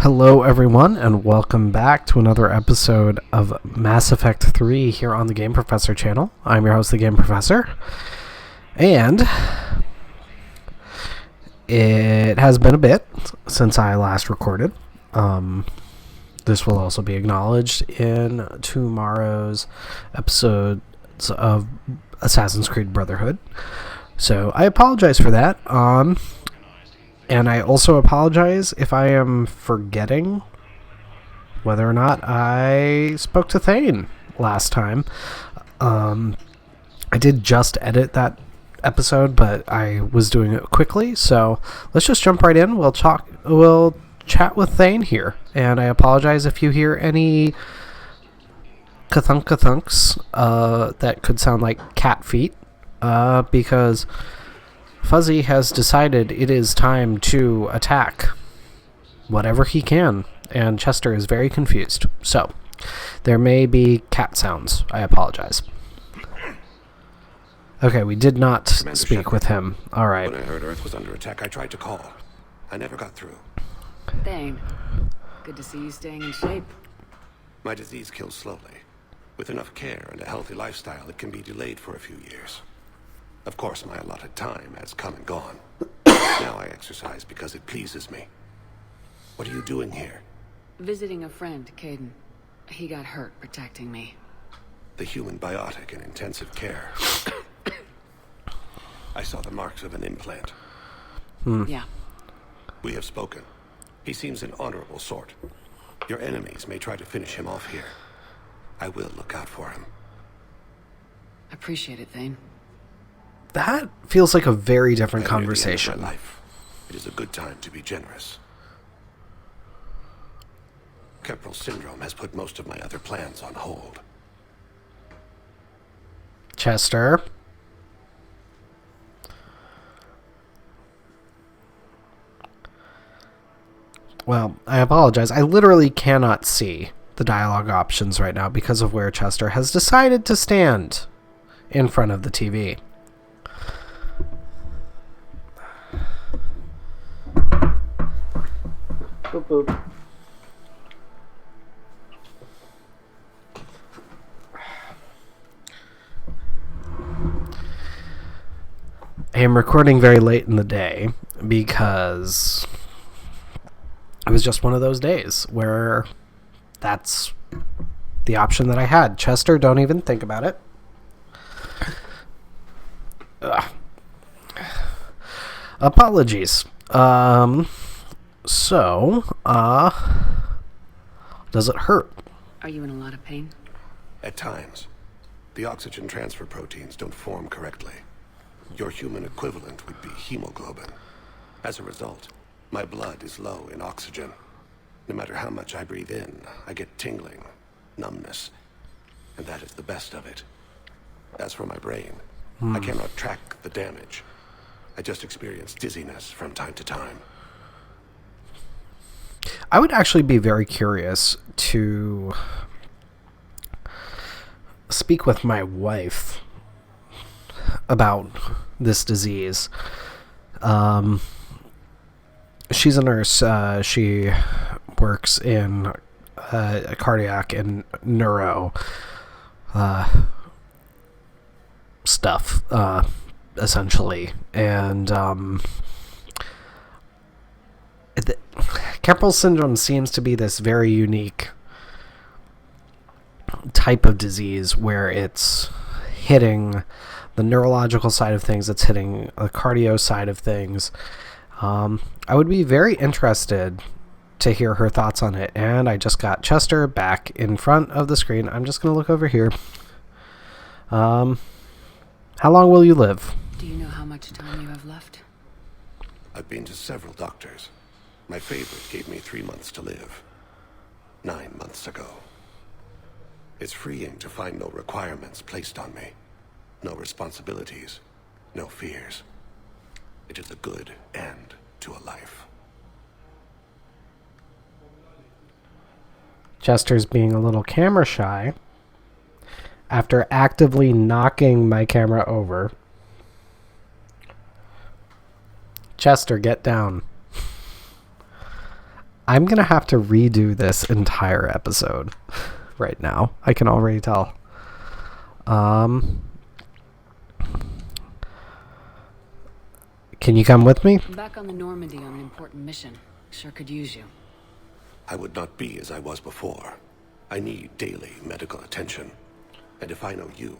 Hello, everyone, and welcome back to another episode of Mass Effect 3 here on the Game Professor channel. I'm your host, the Game Professor, and it has been a bit since I last recorded. This will also be acknowledged in tomorrow's episodes of Assassin's Creed Brotherhood. So I apologize for that. And I also apologize if I am forgetting whether or not I spoke to Thane last time. I did just edit that episode, but I was doing it quickly, so let's just jump right in. We'll chat with Thane here, and I apologize if you hear any kathunk-kathunks that could sound like cat feet, because Fuzzy has decided it is time to attack whatever he can, and Chester is very confused. So, there may be cat sounds. I apologize. Okay, we did not Commander speak Shepard. with him. All right. When I heard Earth was under attack, I tried to call. I never got through. Thane, good to see you staying in shape. My disease kills slowly. With enough care and a healthy lifestyle, it can be delayed for a few years. Of course, my allotted time has come and gone. Now I exercise because it pleases me. What are you doing here? Visiting a friend, Caden. He got hurt protecting me. The human biotic in intensive care. I saw the marks of an implant. Yeah. We have spoken. He seems an honorable sort. Your enemies may try to finish him off here. I will look out for him. Appreciate it, Thane. That feels like a very different I am near the end of my conversation. life. It is a good time to be generous. Keppel syndrome has put most of my other plans on hold. Chester. Well, I apologize. I literally cannot see the dialogue options right now because of where Chester has decided to stand in front of the TV. Boop, boop. I am recording very late in the day because it was just one of those days where that's the option that I had. Chester, don't even think about it. Ugh. Apologies. Does it hurt? Are you in a lot of pain? At times, the oxygen transfer proteins don't form correctly. Your human equivalent would be hemoglobin. As a result, my blood is low in oxygen. No matter how much I breathe in, I get tingling, numbness, and that is the best of it. As for my brain, I cannot track the damage. I just experience dizziness from time to time. I would actually be very curious to speak with my wife about this disease. She's a nurse. She works in cardiac and neuro stuff, essentially. And Keppel syndrome seems to be this very unique type of disease where it's hitting the neurological side of things, it's hitting the cardio side of things. I would be very interested to hear her thoughts on it. And I just got Chester back in front of the screen. I'm just going to look over here. How long will you live? Do you know how much time you have left? I've been to several doctors. My favorite gave me 3 months to live. 9 months ago. It's freeing to find no requirements placed on me. No responsibilities. No fears. It is a good end to a life. Chester's being a little camera shy after actively knocking my camera over. Chester, get down. I'm going to have to redo this entire episode right now. I can already tell. Can you come with me? I'm back on the Normandy on an important mission. Sure could use you. I would not be as I was before. I need daily medical attention. And if I know you,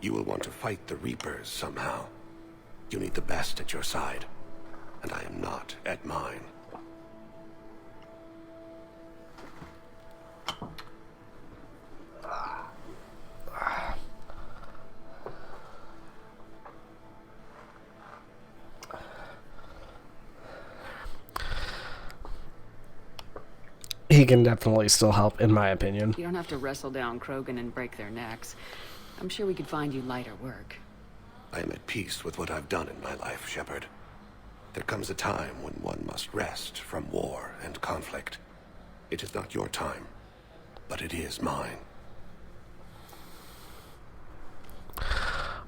you will want to fight the Reapers somehow. You need the best at your side. And I am not at mine. He can definitely still help, in my opinion. You don't have to wrestle down Krogan and break their necks. I'm sure we could find you lighter work. I am at peace with what I've done in my life, Shepard. There comes a time when one must rest from war and conflict. It is not your time, but it is mine.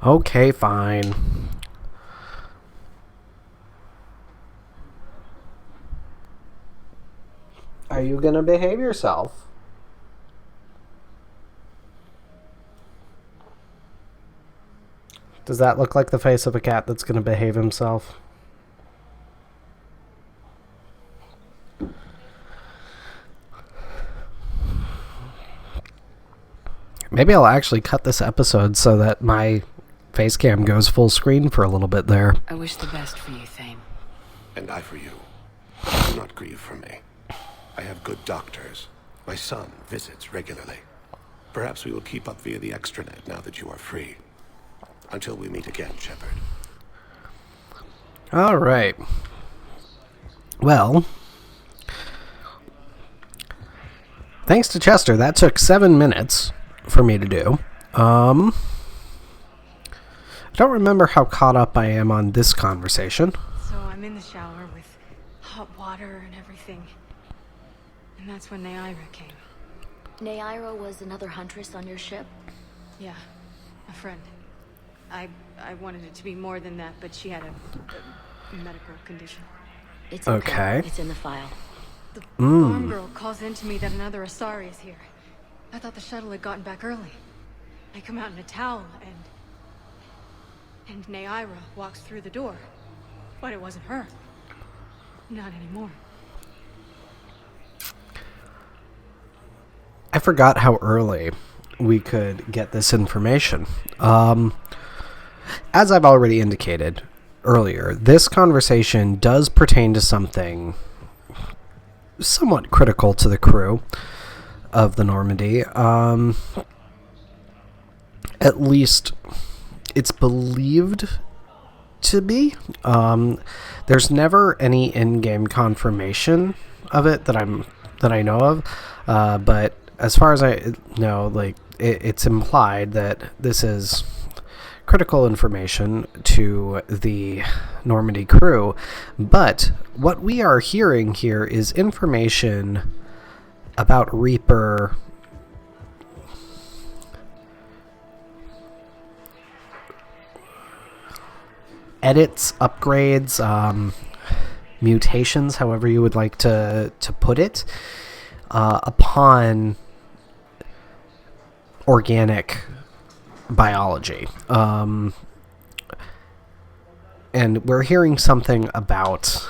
Okay, fine. Are you gonna behave yourself? Does that look like the face of a cat that's gonna behave himself? Maybe I'll actually cut this episode so that my face cam goes full screen for a little bit there. I wish the best for you, Thane. And I for you. Do not grieve for me. I have good doctors. My son visits regularly. Perhaps we will keep up via the extranet now that you are free. Until we meet again, Shepard. All right. Well, thanks to Chester, that took 7 minutes for me to do. I don't remember how caught up I am on this conversation. So I'm in the shower with hot water and everything. And that's when Naira came. Naira was another huntress on your ship? Yeah, a friend. I wanted it to be more than that, but she had a medical condition. It's okay. Okay. It's in the file. The farm girl calls in to me that another Asari is here. I thought the shuttle had gotten back early. I come out in a towel and Naira walks through the door. But it wasn't her. Not anymore. I forgot how early we could get this information. As I've already indicated earlier, this conversation does pertain to something somewhat critical to the crew of the Normandy. At least it's believed to be. There's never any in-game confirmation of it that I know of, but as far as I know, like it's implied that this is critical information to the Normandy crew. But what we are hearing here is information about Reaper edits, upgrades, mutations, however you would like to put it, upon organic biology. And we're hearing something about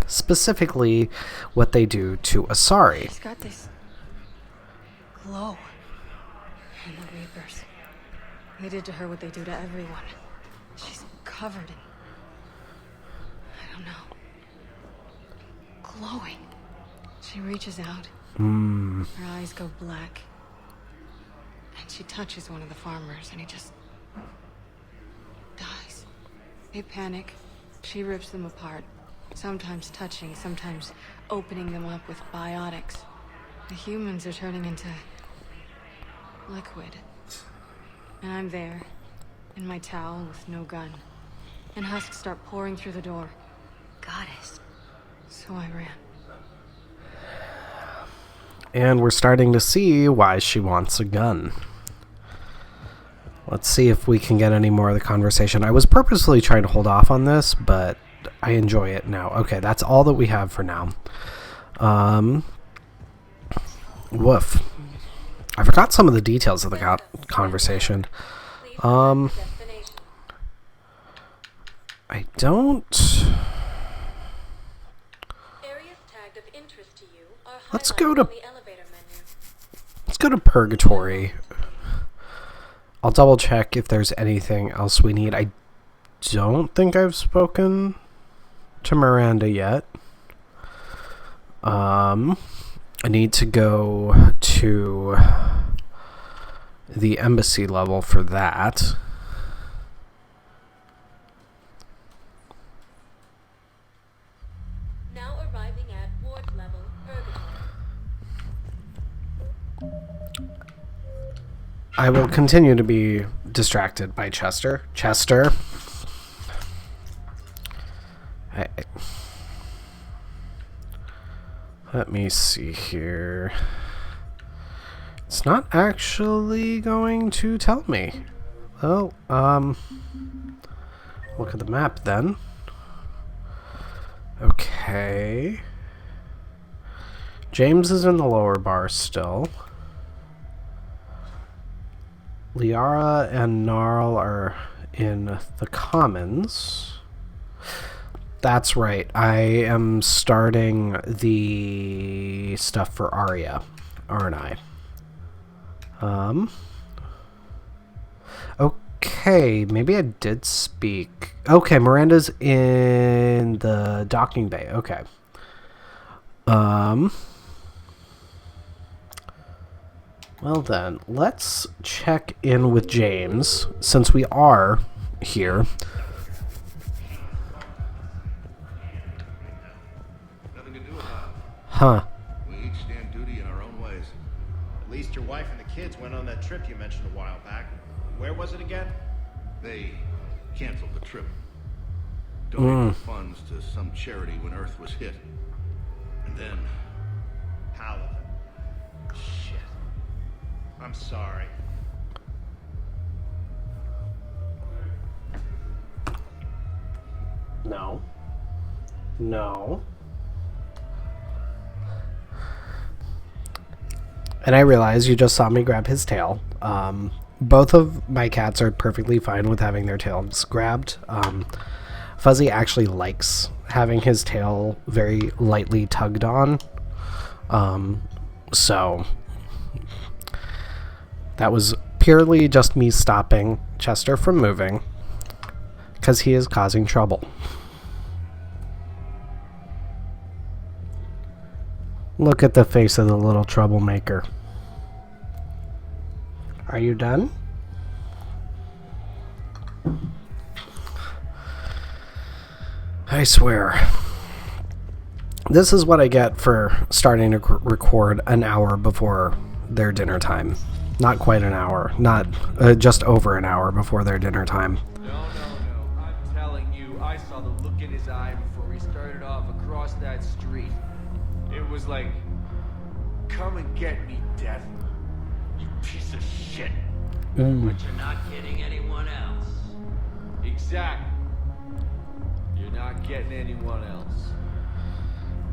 specifically what they do to Asari. She's got this glow. And the Reapers. They did to her what they do to everyone. She's covered in... I don't know. Glowing. She reaches out. Her eyes go black. And she touches one of the farmers and he just... dies. They panic. She rips them apart. Sometimes touching, sometimes opening them up with biotics. The humans are turning into... liquid. And I'm there, in my towel with no gun. And husks start pouring through the door. Goddess. So I ran. And we're starting to see why she wants a gun. Let's see if we can get any more of the conversation. I was purposely trying to hold off on this, but I enjoy it now. Okay, that's all that we have for now. Woof. I forgot some of the details of the conversation. I don't... Let's go to Purgatory. I'll double check if there's anything else we need. I don't think I've spoken to Miranda yet. I need to go to the embassy level for that. Now arriving at ward level, Purgatory. I will continue to be distracted by Chester. Chester. Let me see here. It's not actually going to tell me. Well, look at the map then. Okay. James is in the lower bar still. Liara and Gnarl are in the commons. That's right. I am starting the stuff for Aria, aren't I? Okay, maybe I did speak. Okay, Miranda's in the docking bay. Okay. Well then, let's check in with James, since we are here. Nothing to do about it. Huh. We each stand duty in our own ways. At least your wife and the kids went on that trip you mentioned a while back. Where was it again? They canceled the trip. Donated funds to some charity when Earth was hit. And then... Paladin. Shit. I'm sorry. No. No. And I realize you just saw me grab his tail. Both of my cats are perfectly fine with having their tails grabbed. Fuzzy actually likes having his tail very lightly tugged on. So that was purely just me stopping Chester from moving, because he is causing trouble. Look at the face of the little troublemaker. Are you done? I swear. This is what I get for starting to record an hour before their dinner time. Not quite an hour. Not just over an hour before their dinner time. No. I'm telling you, I saw the look in his eye before we started off across that street. It was like, come and get me, Death. You piece of shit. But you're not getting anyone else. Exactly. You're not getting anyone else.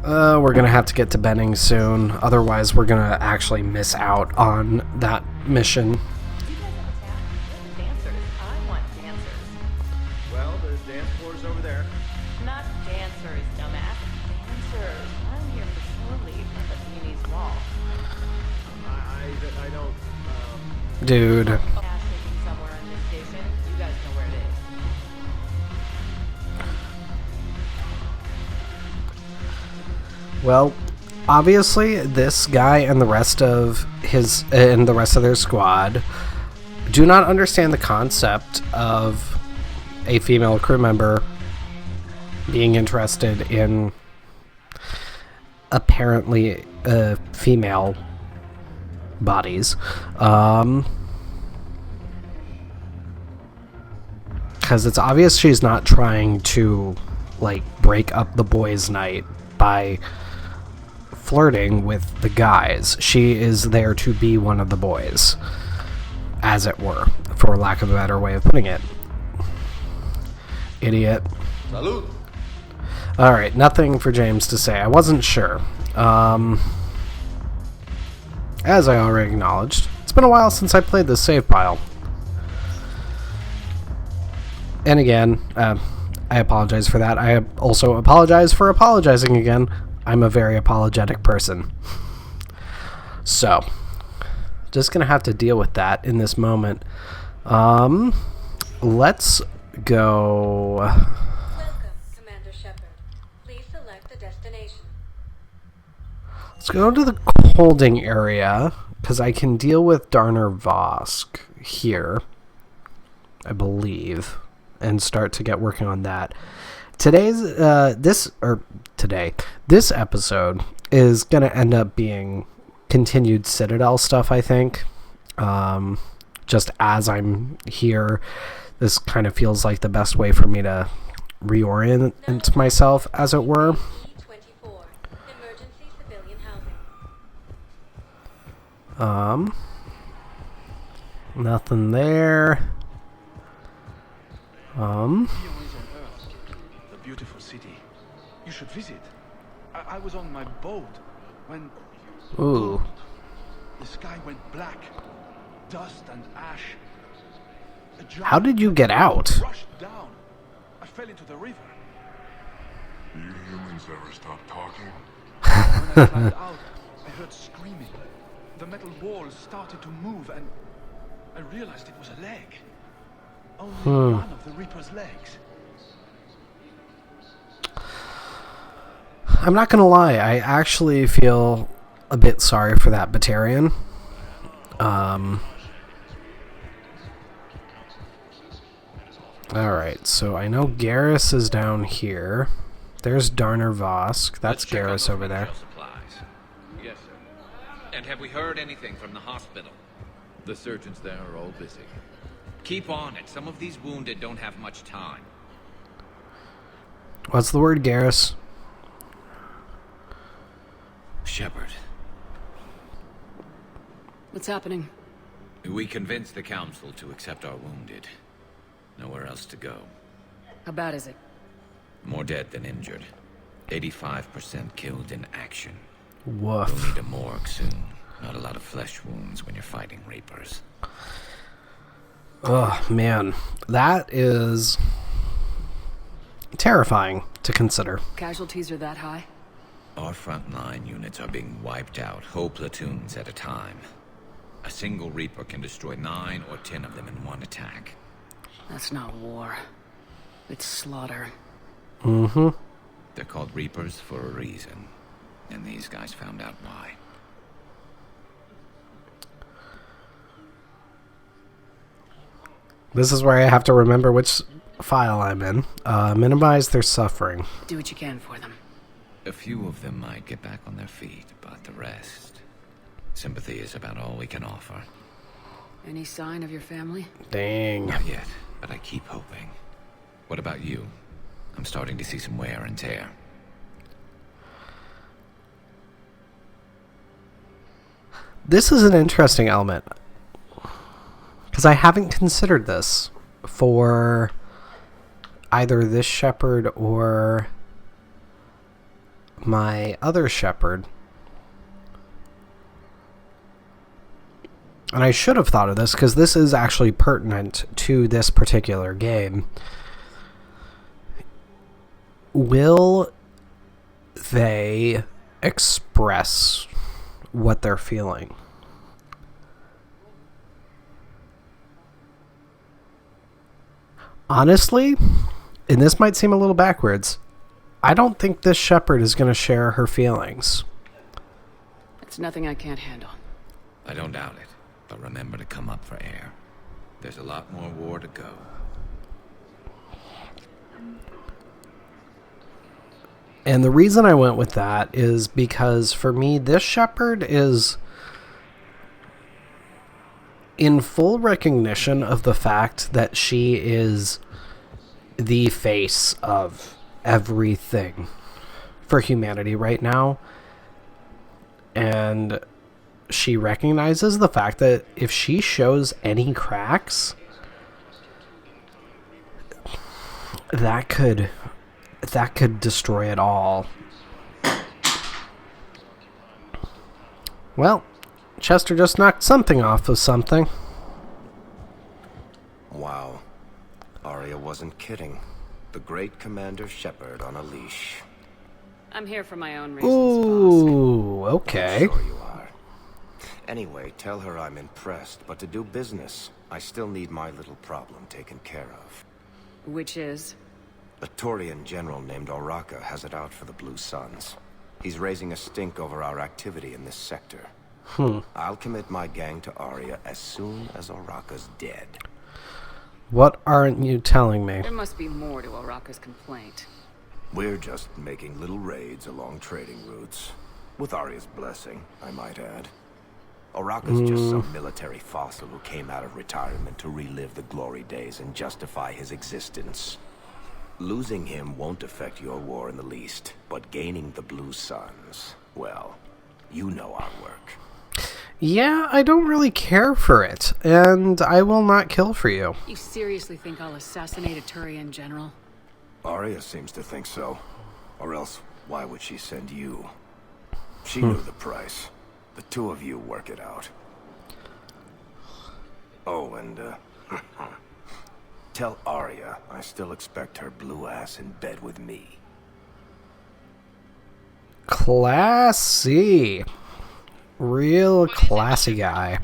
We're gonna have to get to Benning soon. Otherwise, we're gonna actually miss out on that mission. You guys have a town? Where are the dancers? I want dancers. Well, there's dance floors over there. Not dancers, dumbass. Dancers. I'm here for shore leave, not the Viennese wall. I don't, Dude. Ass shaking somewhere in this station. You guys know where it is. Well, obviously, this guy and the rest of their squad do not understand the concept of a female crew member being interested in apparently female bodies. Because it's obvious she's not trying to, like, break up the boys' night by flirting with the guys. She is there to be one of the boys, as it were, for lack of a better way of putting it. Idiot. Salud. Alright, nothing for James to say. I wasn't sure. As I already acknowledged, it's been a while since I played this save file. And again, I apologize for that. I also apologize for apologizing again. I'm a very apologetic person. So, just gonna have to deal with that in this moment. Let's go. Welcome, Commander Shepard. Please select a destination. Let's go to the holding area, because I can deal with Darner Vosk here, I believe, and start to get working on that. This episode is going to end up being continued Citadel stuff, I think. Just as I'm here, this kind of feels like the best way for me to reorient myself, as it were. Emergency civilian housing. Nothing there. Here is on Earth, the beautiful city. You should visit. I was on my boat when... Ooh. The sky went black. Dust and ash. How did you get out? Rushed down. I fell into the river. Do you humans ever stop talking? When I climbed out, I heard screaming. The metal walls started to move and I realized it was a leg. Only one of the Reaper's legs. I'm not gonna lie, I actually feel a bit sorry for that Batarian. Alright, so I know Garrus is down here. There's Darner Vosk. That's Garrus over there. Yes, sir. And have we heard anything from the hospital? The surgeons there are all busy. Keep on it. Some of these wounded don't have much time. What's the word, Garrus? Shepard. What's happening? We convinced the council to accept our wounded. Nowhere else to go. How bad is it? More dead than injured. 85% killed in action. Woof. We'll need a morgue soon. Not a lot of flesh wounds when you're fighting Reapers. Oh, man. That is terrifying to consider. Casualties are that high? Our frontline units are being wiped out, whole platoons at a time. A single Reaper can destroy 9 or 10 of them in one attack. That's not war. It's slaughter. Mm-hmm. They're called Reapers for a reason. And these guys found out why. This is where I have to remember which file I'm in. Minimize their suffering. Do what you can for them. A few of them might get back on their feet, but the rest... Sympathy is about all we can offer. Any sign of your family? Dang. Not yet, but I keep hoping. What about you? I'm starting to see some wear and tear. This is an interesting element. Because I haven't considered this for either this shepherd or my other shepherd. And I should have thought of this because this is actually pertinent to this particular game. Will they express what they're feeling? Honestly, and this might seem a little backwards, I don't think this shepherd is going to share her feelings. It's nothing I can't handle. I don't doubt it, but remember to come up for air. There's a lot more war to go. And the reason I went with that is because for me, this shepherd is in full recognition of the fact that she is the face of everything for humanity right now. And she recognizes the fact that if she shows any cracks, that could destroy it all. Well, Chester just knocked something off of something. Wow. Aria wasn't kidding. The great Commander Shepard on a leash. I'm here for my own reasons, Ooh, okay. I'm sure you are. Anyway, tell her I'm impressed, but to do business, I still need my little problem taken care of. Which is? A Turian general named Oraka has it out for the Blue Suns. He's raising a stink over our activity in this sector. I'll commit my gang to Aria as soon as Oraka's dead. What aren't you telling me? There must be more to Oraka's complaint. We're just making little raids along trading routes. With Aria's blessing, I might add. Oraka's just some military fossil who came out of retirement to relive the glory days and justify his existence. Losing him won't affect your war in the least, but gaining the Blue Suns, well, you know our work. Yeah, I don't really care for it, and I will not kill for you. You seriously think I'll assassinate a Turian general? Aria seems to think so. Or else, why would she send you? She knew the price. The two of you work it out. Oh, and, tell Aria I still expect her blue ass in bed with me. Classy. Real classy guy.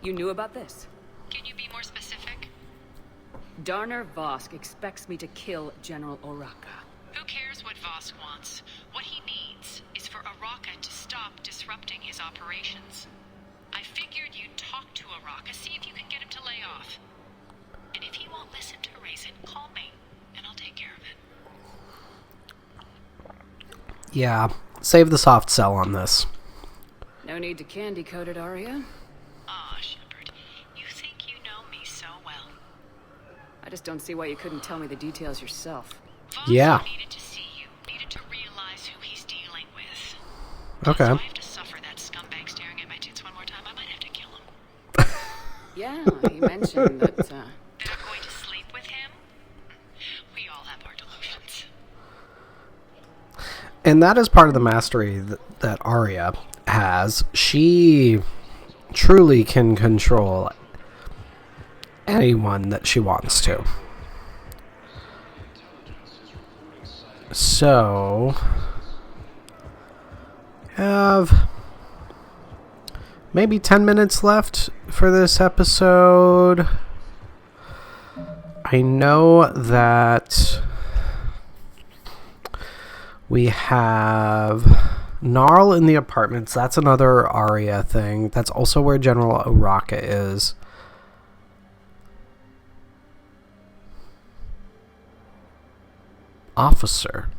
You knew about this? Can you be more specific? Darner Vosk expects me to kill General Oraka. Who cares what Vosk wants? What he needs is for Oraka to stop disrupting his operations. I figured you'd talk to Oraka, see if you can get him to lay off. And if he won't listen to reason, call me, and I'll take care of it. Yeah, save the soft sell on this. No need to candy coat it, Aria. Aw, Shepard, you think you know me so well. I just don't see why you couldn't tell me the details yourself. Vosk Yeah. needed to see you, needed to realize who he's dealing with. Okay. If I have to suffer that scumbag staring at my tits one more time, I might have to kill him. Yeah, you mentioned that, That I'm going to sleep with him? We all have our delusions. And that is part of the mastery that Aria has. She truly can control anyone that she wants to. So, have maybe 10 minutes left for this episode. I know that we have Gnarl in the apartments. That's another Aria thing. That's also where General Oraka is. Officer.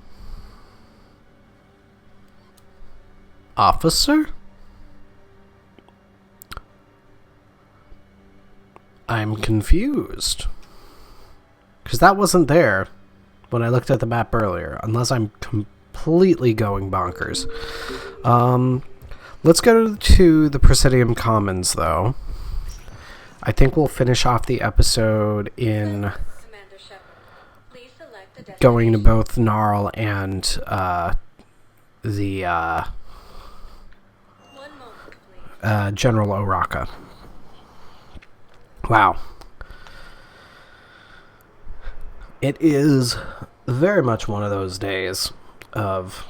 I'm confused. Because that wasn't there when I looked at the map earlier. Unless I'm completely going bonkers. Let's go to the Presidium Commons, though. I think we'll finish off the episode in going to both Gnarl and the General Oraka. Wow. It is very much one of those days of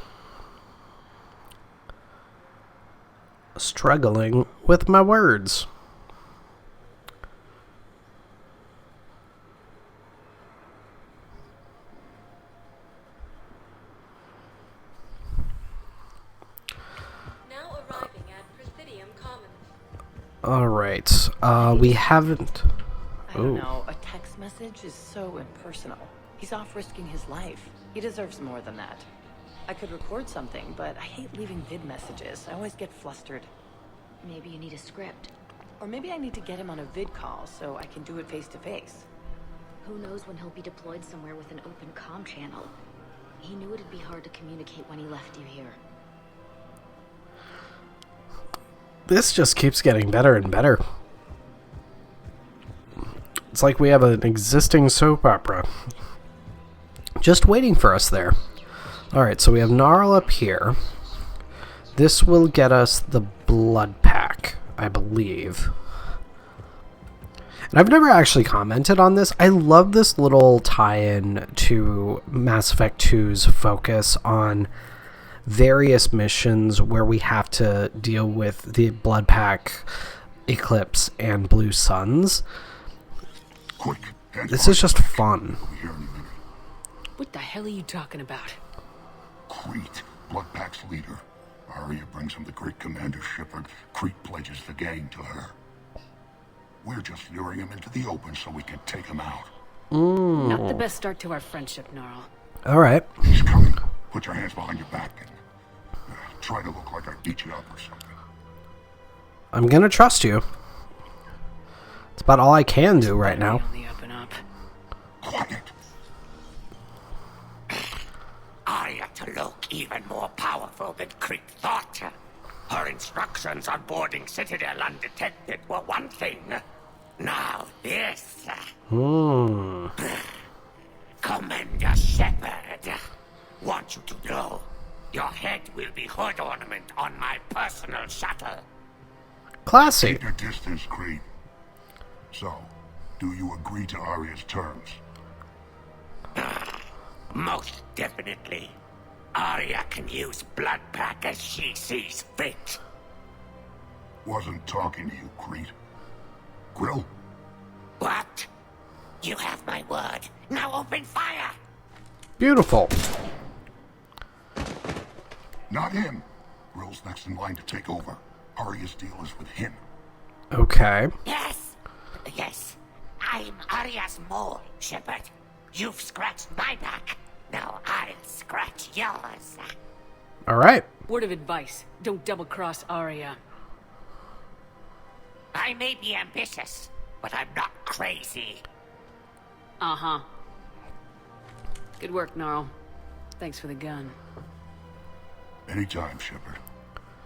struggling with my words. Now arriving at Presidium Commons. All right. We haven't. I don't know. A text message is so impersonal. He's off risking his life. He deserves more than that. I could record something, but I hate leaving vid messages. I always get flustered. Maybe you need a script. Or maybe I need to get him on a vid call so I can do it face to face. Who knows when he'll be deployed somewhere with an open comm channel. He knew it'd be hard to communicate when he left you here. This just keeps getting better and better. It's like we have an existing soap opera just waiting for us there. Alright, so we have Gnarl up here. This will get us the blood pack, I believe. And I've never actually commented on this. I love this little tie-in to Mass Effect 2's focus on various missions where we have to deal with the blood pack, Eclipse, and Blue Suns. Quick, this is just fun. What the hell are you talking about? Crete, Blood Pack's leader. Aria brings him the great Commander Shepard. Crete pledges the gang to her. We're just luring him into the open so we can take him out. Not the best start to our friendship, Gnarl. Alright. He's coming. Put your hands behind your back and try to look like I beat you up or something. I'm gonna trust you. It's about all I can do right now. On the up and up. Quiet. Aria to look even more powerful than Crete thought. Her instructions on boarding Citadel undetected were one thing. Now this. Commander Shepard. Want you to know, your head will be hood ornament on my personal shuttle. Classy. Keep your distance, Crete. So, do you agree to Aria's terms? Most definitely. Aria can use blood pack as she sees fit. Wasn't talking to you, Crete. Grill? What? You have my word. Now open fire! Beautiful. Not him. Grill's next in line to take over. Aria's deal is with him. Okay. Yes. Yes. I'm Aria's mole, Shepard. You've scratched my back. Now I'll scratch yours. Alright. Word of advice. Don't double-cross Aria. I may be ambitious, but I'm not crazy. Uh-huh. Good work, Gnarl. Thanks for the gun. Anytime, Shepard.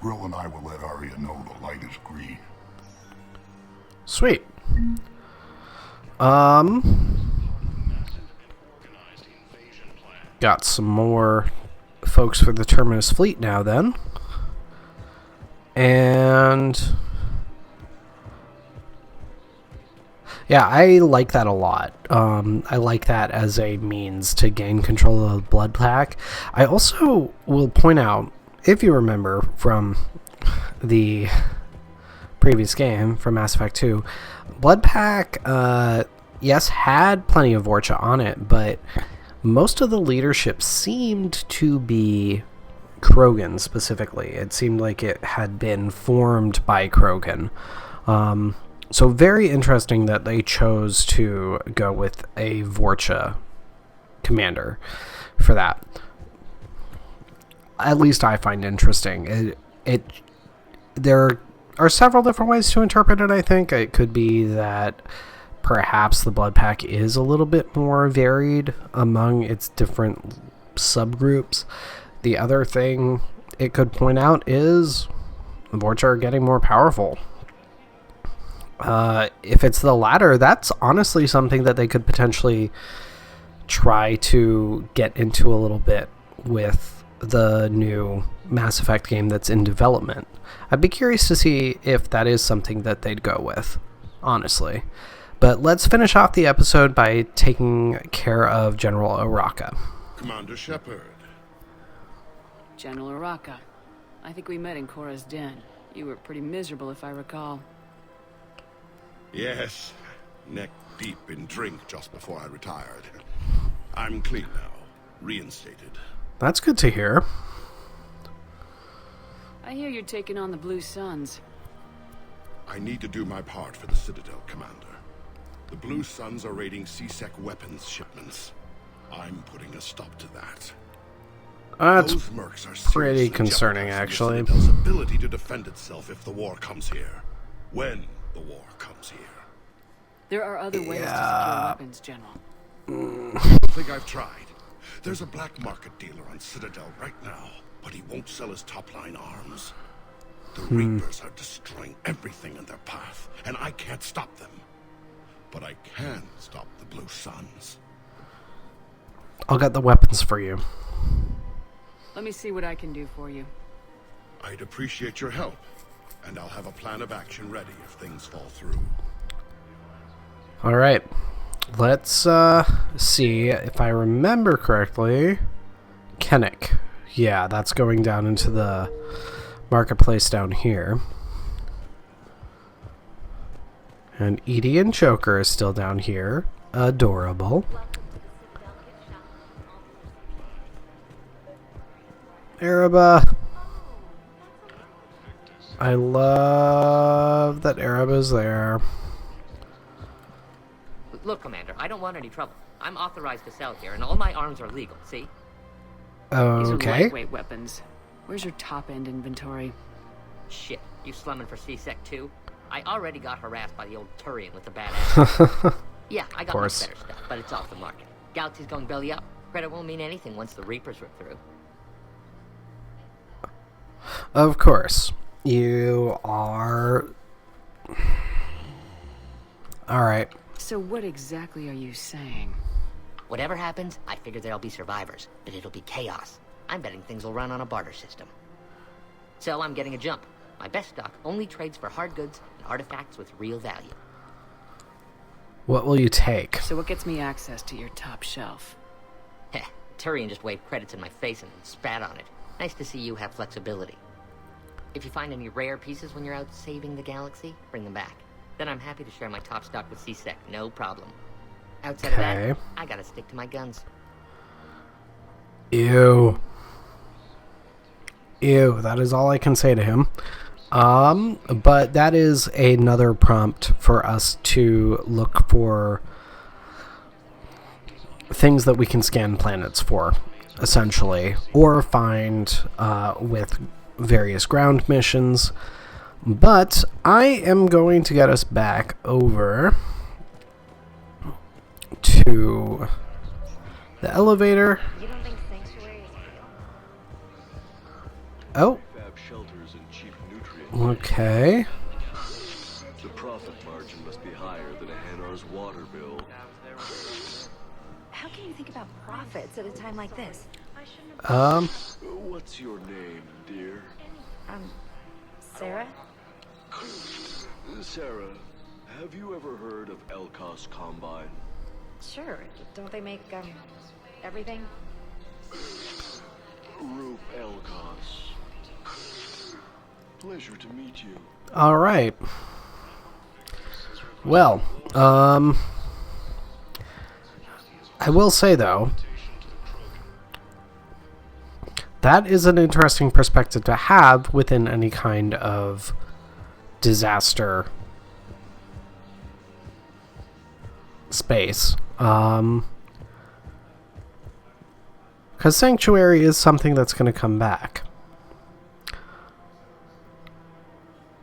Grill and I will let Aria know the light is green. Sweet. Got some more folks for the Terminus fleet now then. And yeah, I like that a lot. I like that as a means to gain control of the blood pack. I also will point out, if you remember from the previous game, from Mass Effect 2, blood pack, yes, had plenty of Vorcha on it, but most of the leadership seemed to be Krogan specifically. It seemed like it had been formed by Krogan. So very interesting that they chose to go with a Vorcha commander for that. At least I find interesting. There are several different ways to interpret it, I think. It could be that perhaps the blood pack is a little bit more varied among its different subgroups. The other thing it could point out is the Vorcha are getting more powerful. If it's the latter, that's honestly something that they could potentially try to get into a little bit with the new Mass Effect game that's in development. I'd be curious to see if that is something that they'd go with, honestly. But let's finish off the episode by taking care of General Araka. Commander Shepard. General Araka. I think we met in Cora's den. You were pretty miserable, if I recall. Yes, neck deep in drink just before I retired. I'm clean now, reinstated. That's good to hear. I hear you're taking on the Blue Suns. I need to do my part for the Citadel, Commander. The Blue Suns are raiding C-Sec weapons shipments. I'm putting a stop to that. That's Those mercs are pretty concerning, actually. The Citadel's ability to defend itself if the war comes here. When the war comes here. There are other ways to secure weapons, General. I don't think I've tried. There's a black market dealer on Citadel right now, but he won't sell his top-line arms. The Reapers are destroying everything in their path, and I can't stop them. But I can stop the Blue Suns. I'll get the weapons for you. Let me see what I can do for you. I'd appreciate your help, and I'll have a plan of action ready if things fall through. Alright. Let's see if I remember correctly. Kennick. Yeah, that's going down into the marketplace down here. And Edie and Joker is still down here. Adorable. Araba. I love that Araba's there. Look, Commander, I don't want any trouble. I'm authorized to sell here, and all my arms are legal, see? These are Okay. lightweight weapons. Where's your top-end inventory? Shit, you slumming for C-Sec too? I already got harassed by the old Turian with the badass. Yeah, I got much better stuff, but it's off the market. Galaxy's going belly up. Credit won't mean anything once the Reapers rip through. Of course. You are... Alright. So what exactly are you saying? Whatever happens, I figure there'll be survivors, but it'll be chaos. I'm betting things will run on a barter system. So I'm getting a jump. My best stock only trades for hard goods and artifacts with real value. What will you take? So what gets me access to your top shelf? Heh, Turian just waved credits in my face and spat on it. Nice to see you have flexibility. If you find any rare pieces when you're out saving the galaxy, bring them back. Then I'm happy to share my top stock with C-Sec, no problem. Outside of that, I gotta stick to my guns. Ew. Ew, that is all I can say to him. But that is another prompt for us to look for things that we can scan planets for, essentially, or find with various ground missions. But I am going to get us back over to the elevator. Oh. Okay. The profit margin must be higher than a Hanar's water bill. How can you think about profits at a time like this? What's your name, dear? Sarah? Sarah, have you ever heard of Elkos Combine? Sure. Don't they make, everything? Roop Elkos. Pleasure to meet you. All right. Well, I will say, though, that is an interesting perspective to have within any kind of disaster space. Because Sanctuary is something that's going to come back.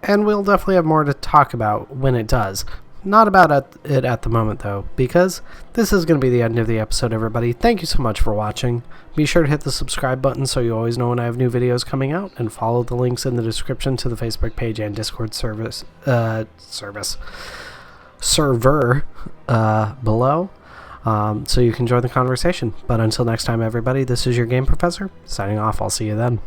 And we'll definitely have more to talk about when it does. Not about it at the moment, though, because this is going to be the end of the episode, everybody. Thank you so much for watching. Be sure to hit the subscribe button so you always know when I have new videos coming out, and follow the links in the description to the Facebook page and Discord server below, so you can join the conversation. But until next time, everybody, this is your Game Professor, signing off. I'll see you then.